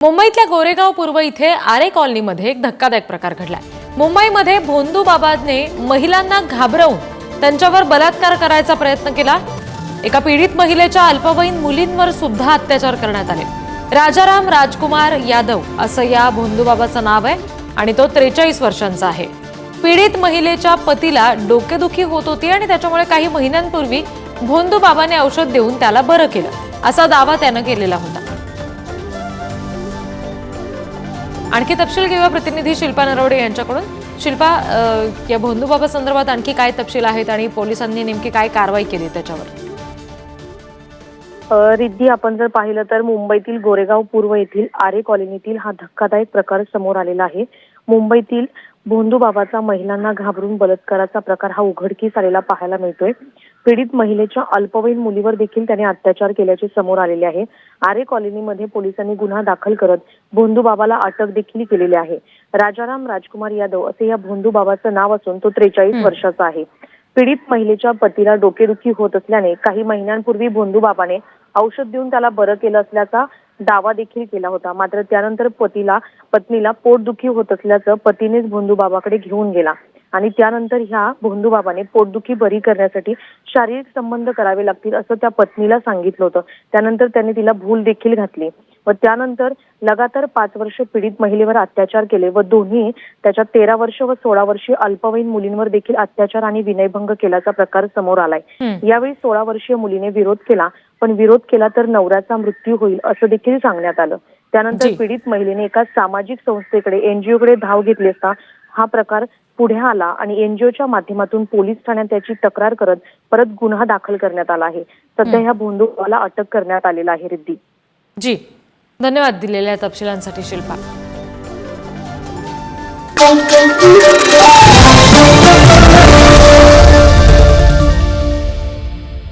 मुंबईतल्या गोरेगाव पूर्व इथे आरे कॉलनीमध्ये एक धक्कादायक प्रकार घडलाय। मुंबईमध्ये भोंदू बाबाने महिलांना घाबरवून त्यांच्यावर बलात्कार करायचा प्रयत्न केला। एका पीडित महिलेच्या अल्पवयीन मुलींवर सुद्धा अत्याचार करण्यात आले। राजाराम राजकुमार यादव असं या भोंदू बाबाचं नाव आहे आणि तो 43 वर्षांचा आहे। पीडित महिलेच्या पतीला डोकेदुखी होत होती आणि त्याच्यामुळे काही महिन्यांपूर्वी भोंदू बाबाने औषध देऊन त्याला बरं केलं असा दावा त्याने केलेला होता। आणखी तपशील घेऊया प्रतिनिधी शिल्पा नरवडे यांच्याकडून। शिल्पा, या भोंदू बाबा संदर्भात आणखी काय तपशील आहेत आणि पोलिसांनी नेमकी काय कारवाई केली त्याच्यावर? रिद्धी, आपण जर पाहिलं तर मुंबईतील गोरेगाव पूर्व येथील आरे कॉलनीतील हा धक्कादायक प्रकार समोर आलेला आहे। मुंबईतील भोंदू बाबाचा महिलांना घाबरून बलात्काराचा प्रकार हा उघडकीस आलेला पाहायला मिळतोय। पीडित महिलेच्या अल्पवयीन मुलीवर देखील त्याने अत्याचार केल्याचे समोर आलेले आहे। आरे कॉलनीमध्ये पोलिसांनी गुन्हा दाखल करत भोंदू बाबाला अटक देखील केलेली आहे। राजाराम राजकुमार यादव असे या भोंदू बाबाचं नाव असून तो 43 वर्षाचा आहे। पीडित महिलेच्या पतीला डोकेदुखी होत असल्याने काही महिन्यांपूर्वी भोंदू बाबाने औषध देऊन त्याला बरं केलं असल्याचा दावा देखील केला होता। मात्र त्यानंतर पत्नीला पोटदुखी होत असल्याचं पतीनेच भोंदू बाबाकडे घेऊन गेला आणि त्यानंतर ह्या भोंदू बाबाने पोटदुखी बरी करण्यासाठी शारीरिक संबंध करावे लागतील असं त्या पत्नीला सांगितलं होतं। त्यानंतर त्याने तिला भूल देखील घातली व त्यानंतर लगातार 5 वर्ष पीडित महिलेवर अत्याचार केले व दोन्ही त्याच्या 13 वर्ष व 16 वर्षीय अल्पवयीन मुलींवर देखील अत्याचार आणि विनयभंग केल्याचा प्रकार समोर आलाय। यावेळी 16 वर्षीय मुलीने विरोध केला, पण विरोध केला तर नवऱ्याचा मृत्यू होईल असं देखील सांगण्यात आलं। त्यानंतर पीडित महिलेने एका सामाजिक संस्थेकडे एनजीओकडे धाव घेतली असता हा प्रकार पुढे आला आणि एनजीओच्या माध्यमातून पोलीस ठाण्यात त्याची तक्रार करत परत गुन्हा दाखल करण्यात आला आहे। सध्या ह्या भोंदूला अटक करण्यात आलेला आहे। रिद्धी जी, धन्यवाद दिलेल्या तपशिलांसाठी शिल्पा।